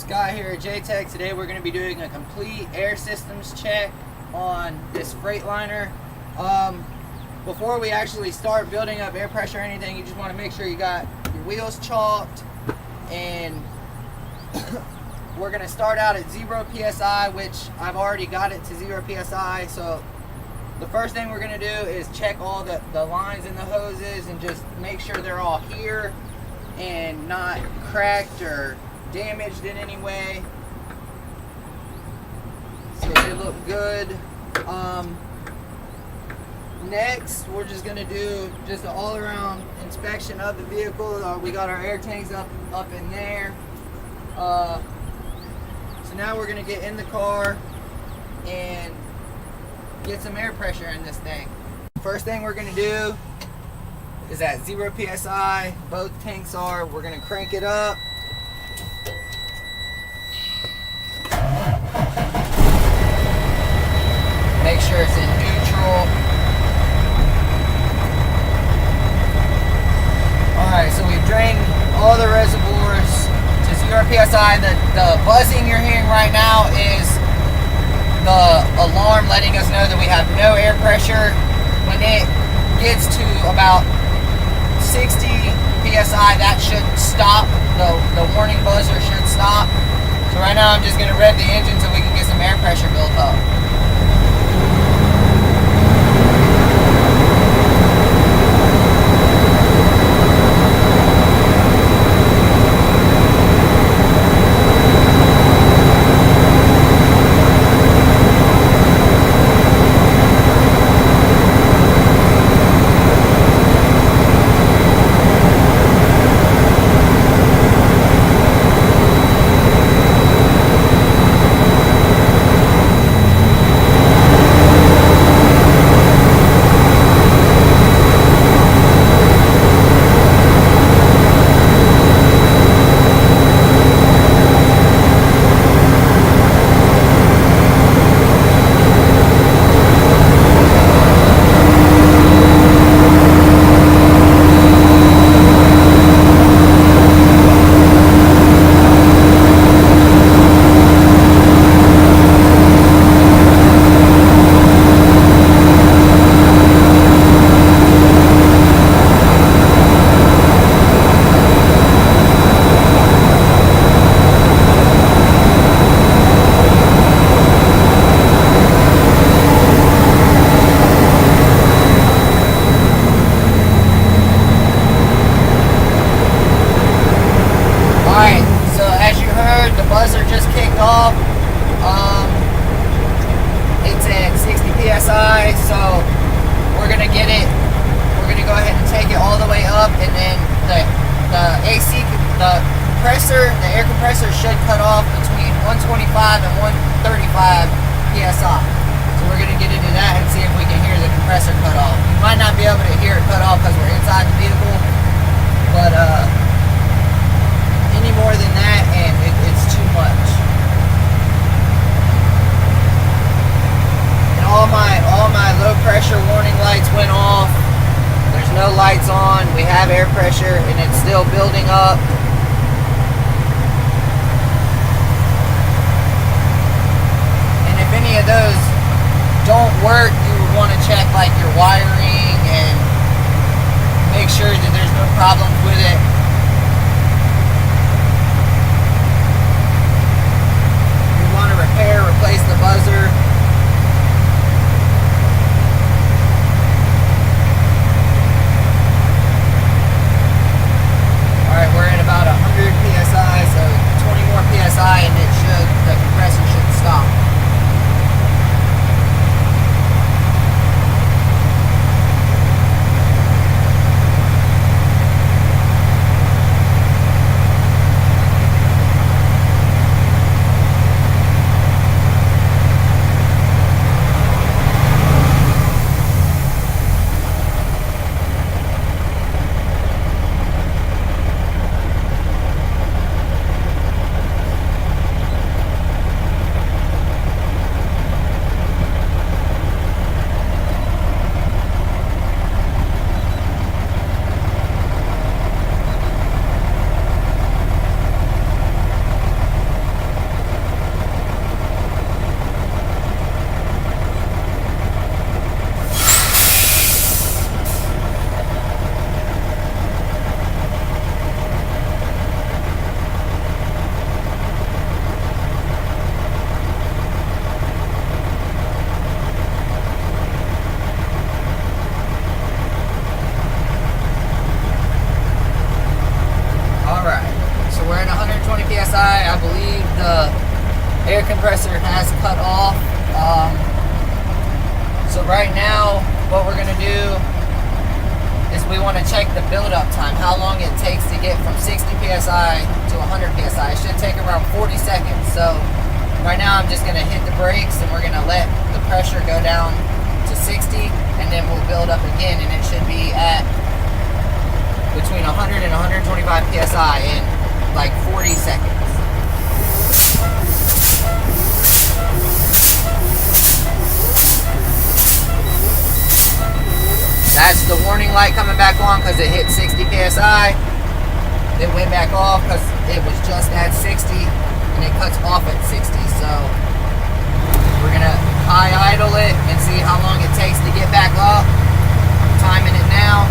Scott here at JTech. Today we're going to be doing a complete air systems check on this Freightliner. Before we actually start building up air pressure or anything, you just want to make sure you got your wheels chalked, and we're going to start out at 0 PSI, which I've already got it to 0 PSI. So the first thing we're going to do is check all the lines in the hoses and just make sure they're all here and not cracked or damaged in any way. So they look good. Next, we're just going to do just an all-around inspection of the vehicle. We got our air tanks up in there. So now we're going to get in the car and get some air pressure in this thing. First thing we're going to do is at 0 PSI, both tanks are. We're going to crank it up. Make sure it's in neutral. Alright, so we've drained all the reservoirs to 0 PSI. The buzzing you're hearing right now is the alarm letting us know that we have no air pressure. When it gets to about 60 PSI, that should stop. The warning buzzer should stop. So right now I'm just going to rev the engine so we can get some air pressure built up. Buzzer just kicked off. It's at 60 PSI, so we're gonna get it. We're gonna go ahead and take it all the way up, and then the AC, the air compressor should cut off between 125 and 135 PSI. So we're gonna get into that and see if we can hear the compressor cut off. You might not be able to hear it cut off because we're inside the vehicle, but any more than that, and it's too much. And all my low pressure warning lights went off. There's no lights on. We have air pressure, and it's still building up. And if any of those don't work, you want to check like your wiring and make sure that there's no problems with it. the air compressor has cut off. So right now, what we're gonna do is we want to check the build-up time, how long it takes to get from 60 psi to 100 psi. It should take around 40 seconds. So right now I'm just gonna hit the brakes and we're gonna let the pressure go down to 60, and then we'll build up again, and it should be at between 100 and 125 psi in like 40 seconds. That's the warning light coming back on because it hit 60 psi. It went back off because it was just at 60 and it cuts off at 60. So we're gonna high idle it and see how long it takes to get back up. Timing it now.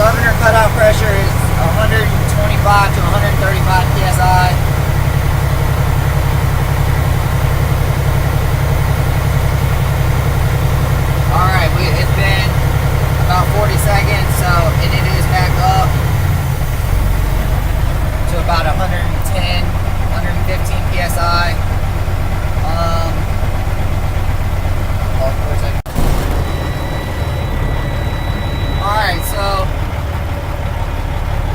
Governor cutoff pressure is 125 to 135 psi. Alright, it's been about 40 seconds, so and it is back up to about 110, 115 psi. Hold for a second. Alright, so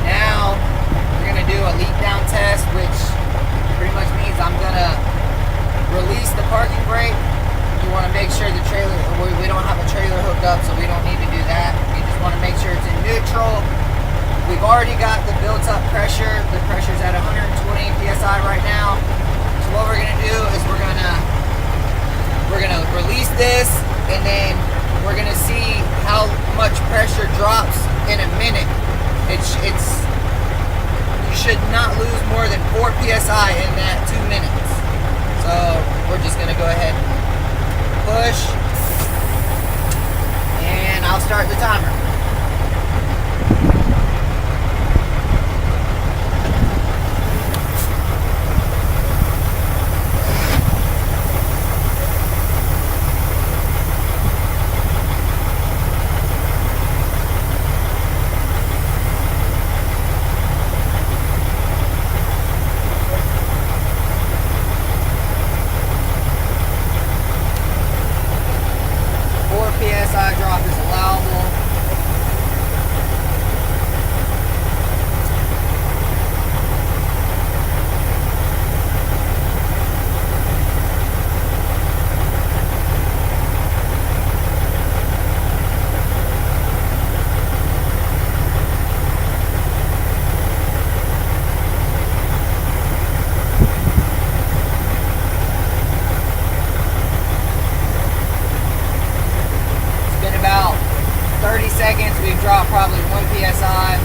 now we're going to do a leak down test, which pretty much means I'm going to release the parking brake. You want to make sure the trailer, we don't have a trailer hooked up, so we don't need to do that. You just want to make sure it's in neutral. We've already got the built up pressure. The pressure's at 120 psi right now. So what we're going to do is we're going to release this, and then we're going to see how much pressure drops in a minute. You should not lose more than 4 psi in that 2 minutes. So we're just going to go ahead and push, and I'll start the timer. PSI drop is allowable. About 30 seconds, we've dropped probably 1 psi.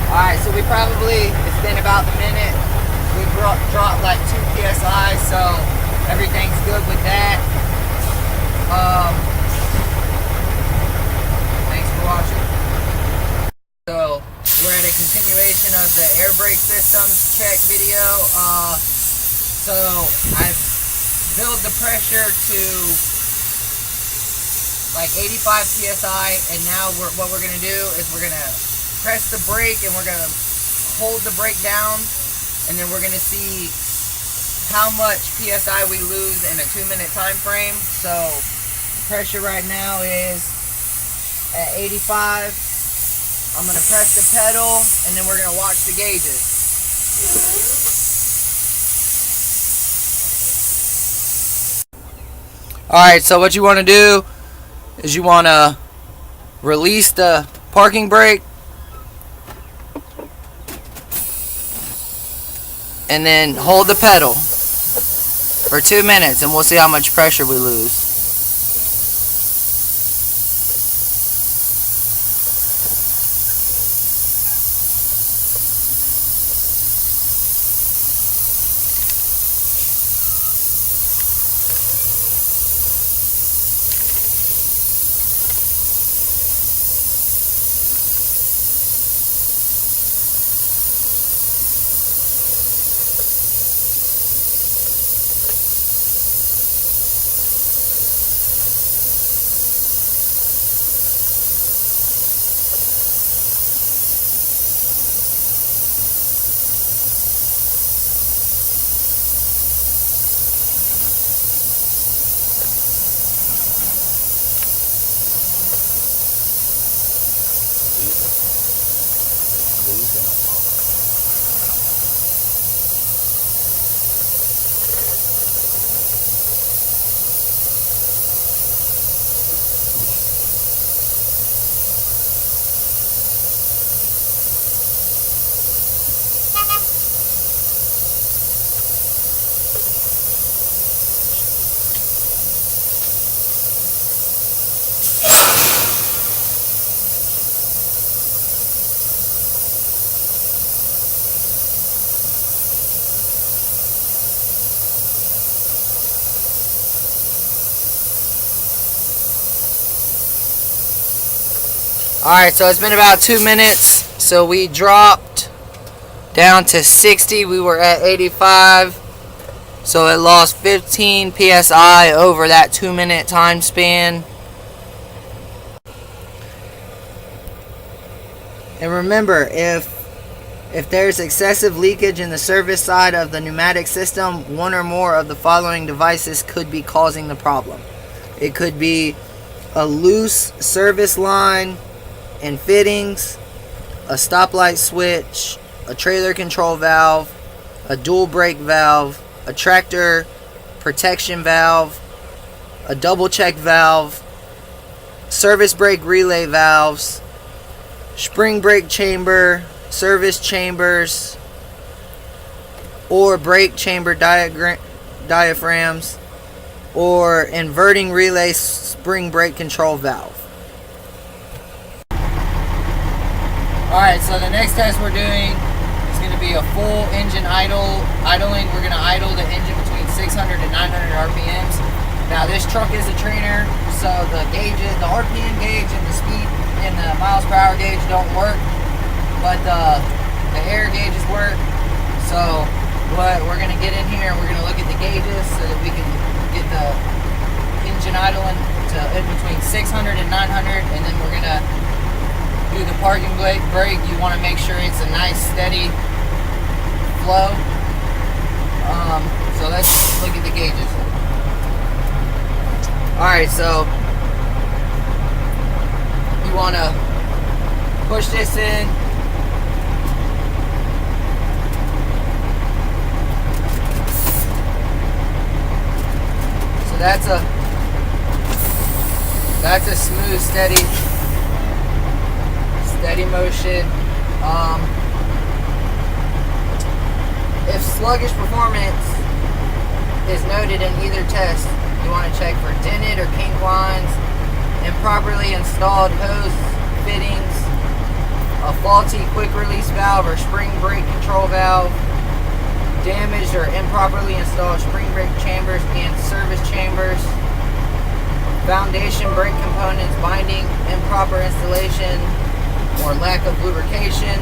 Alright, so it's been about a minute. We dropped like 2 psi, so everything's good with that. Thanks for watching. So we're at a continuation of the air brake systems check video. So I've built the pressure to like 85 psi, and now what we're gonna do is we're gonna press the brake and we're gonna hold the brake down, and then we're gonna see how much psi we lose in a 2-minute time frame. So pressure right now is at 85. I'm gonna press the pedal, and then we're gonna watch the gauges. Alright, so what you want to do is you want to release the parking brake and then hold the pedal for 2 minutes, and we'll see how much pressure we lose. Alright, so it's been about 2 minutes. So we dropped down to 60. We were at 85. So it lost 15 psi over that 2 minute time span. And remember, if there's excessive leakage in the service side of the pneumatic system, one or more of the following devices could be causing the problem. It could be a loose service line and fittings, a stoplight switch, a trailer control valve, a dual brake valve, a tractor protection valve, a double check valve, service brake relay valves, spring brake chamber, service chambers, or brake chamber diaphragms, or inverting relay spring brake control valve. Alright, so the next test we're doing is going to be a full engine idling. We're going to idle the engine between 600 and 900 RPMs. Now this truck is a trainer, so the gauges, the RPM gauge and the speed and the miles per hour gauge don't work, but the air gauges work. So what we're going to get in here, we're going to look at the gauges so that we can get the engine idling to in between 600 and 900, and then we're going to do the parking brake. You want to make sure it's a nice steady flow. So let's look at the gauges. Alright, so you want to push this in. So that's a smooth, steady motion. If sluggish performance is noted in either test, you want to check for dented or kink lines, improperly installed hose fittings, a faulty quick release valve or spring brake control valve, damaged or improperly installed spring brake chambers and service chambers, foundation brake components binding, improper installation or lack of lubrication,